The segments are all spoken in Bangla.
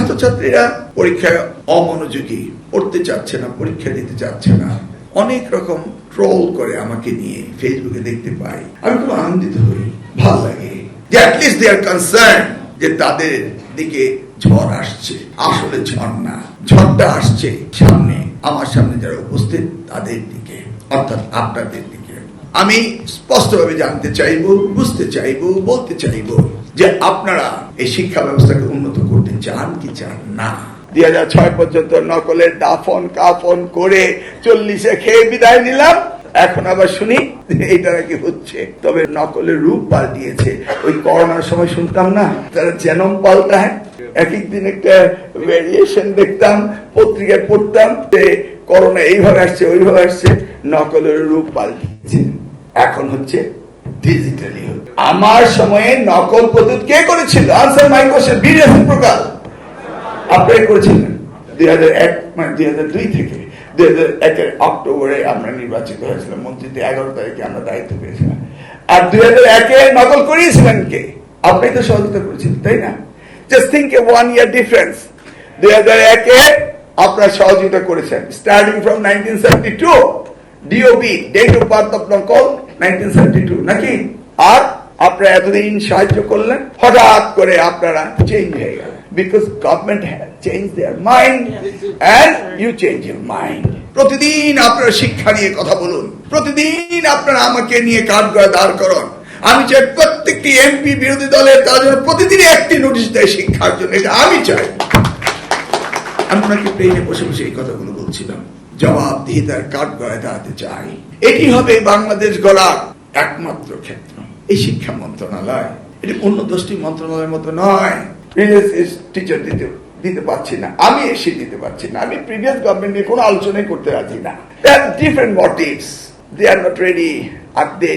ছাত্রছাত্রীরা পরীক্ষায় অমনোযোগী, পড়তে চাচ্ছে না, পরীক্ষা দিতে চাচ্ছে না, অনেক রকম ট্রোল করে আমাকে নিয়ে ফেসবুকে দেখতে পাই। আমি খুব আনন্দিত হই, ভাল লাগে যে অ্যাটলিস্ট দে আর কনসার্ন যে তাদের দিকে ঝড় আসছে। আসলে ঝড় না, ঝড়টা আসছে সামনে, আমার সামনে যারা উপস্থিত তাদের দিকে, অর্থাৎ আপনাদের দিকে। আমি স্পষ্টভাবে জানতে চাইবো, বুঝতে চাইবো, বলতে চাইবো যে আপনারা এই শিক্ষা ব্যবস্থাকে উন্নত করতে চান কি চান না। 2006 পর্যন্ত নকলের দাফন কাফন করে 40-এ খেয়ে বিদায় নিলাম। এখন আবার শুনি এইটা নাকি হচ্ছে, তবে নকলের রূপ পাল্টিয়েছে। ওই করোনার সময় শুনতাম না, তারা জেনম পাল্টায়, এক এক দিন একটা ভেরিয়েশন দেখতাম, পত্রিকায় পড়তাম যে করোনা এইভাবে আসছে ওইভাবে আসছে, নকলের রূপ পাল্টিয়েছে। এখন হচ্ছে ডিজিটালি। আমার সময়ে নকল পদ্ধতি কে করেছিল? আনসার মাই কোশ্চেন, প্রকার আপনারা করেছিলেন 2001 মানে 2002 থেকে 2001-এর অক্টোবরে আমরা নির্বাচিত হয়েছিলাম মন্ত্রীতে, 11 তারিখে আমরা দায়িত্ব পেয়েছিলাম। আর 2001-এ নকল করিয়েছিলেন কে? আপনি তো সহযোগিতা করেছিলেন, তাই না? Just think a 1 year difference. 2001-এ আপনারা সহযোগিতা করেছেন, starting from 1972, DOB date of birth of নকল 1972 নাকি? আর আপনারা এতদিন সাহায্য করলেন, হঠাৎ করে আপনারা চেঞ্জ হয়ে গেল। Because government has changed their mind and you change your mind. প্রতিদিন আপনারা শিক্ষা নিয়ে কথা বলুন, প্রতিদিন আপনারা আমাকে নিয়ে কাঠগড়ায় দাঁড় করুন। আমি চাই প্রত্যেকটি এমপি বিরোধী দলের তার জন্য প্রতিদিনই একটি নোটিশ দেয় শিক্ষার জন্য, এটা আমি চাই। আমি আপনাকে প্লেনে বসে বসে এই কথাগুলো বলছিলাম, জবাবদিহিতার কাঠগড়ায় দাঁড়াতে চাই। এটি হবে বাংলাদেশ গড়ার একমাত্র ক্ষেত্র, এই শিক্ষা মন্ত্রণালয়। এটি অন্য 10টি মন্ত্রণালয়ের মতো নয়। প্রিভিয়াস টিচার দিতে পারছি না, আমি এসে দিতে পারছি না, আমি প্রিভিয়াস গভর্নমেন্ট নিয়ে কোনো আলোচনাই করতে রাজি না। They have different motives. They are not ready. They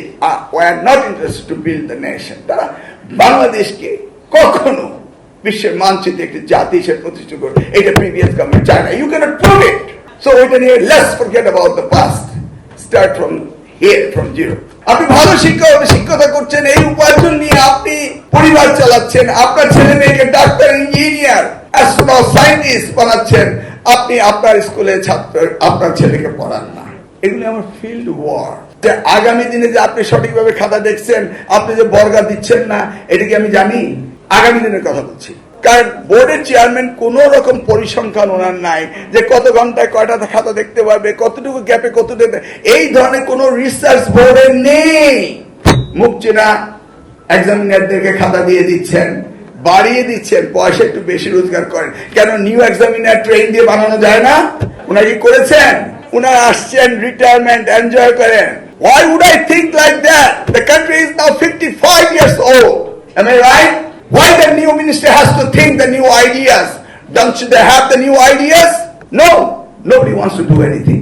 are not interested to build the nation. তারা বাংলাদেশকে কখনো বিশ্বের মানচিত্রে একটি জাতি হিসেবে প্রতিষ্ঠা করবে, এটা প্রিভিয়াস গভর্নমেন্ট চায় না। You cannot prove it. So ওইটা নিয়ে let's forget about the past. Start from here, from zero. আপনি ভালো শিক্ষকতা করছেন, এই উপার্জন নিয়ে আপনি পরিবার চালাচ্ছেন, আপনার ছেলে মেয়েকে ডাক্তার, ইঞ্জিনিয়ার, অ্যাস্ট্রোনট, সায়েন্টিস্ট বানাচ্ছেন, আপনি আপনার স্কুলে ছাত্র আপনার ছেলেকে পড়ান না। এগুলো আমার ফিল্ড ওয়ার্ক। যে আগামী দিনে যে আপনি সঠিকভাবে খাতা দেখছেন, আপনি যে বর্গা দিচ্ছেন না, এটা কি আমি জানি? আগামী দিনের কথা বলছি। কারণ বোর্ডের চেয়ারম্যান কোন রকম পরিসংখ্যান ওনার নাই যে কত ঘন্টায় কয়টা খাতা দেখতে পারবে, কতটুকু গ্যাপে কতটুকু, এই ধরনের কোন রিসার্চ বোর্ডের নেই। মুখ চেনা এক্সামিনারদেরকে খাতা দিয়ে দিচ্ছেন, বাড়িয়ে দিচ্ছেন, পয়সা একটু বেশি রোজগার করেন। কেন নিউ এক্সামিনার ট্রেন দিয়ে বানানো যায় না? উনারা কি করেছেন? উনারা আসছেন, রিটায়ারমেন্ট এনজয় করেন। Why would I think like that? The country is now 55 years old. Am I right? Why the new minister has to think the new ideas? Don't they have the new ideas? No, nobody wants to do anything.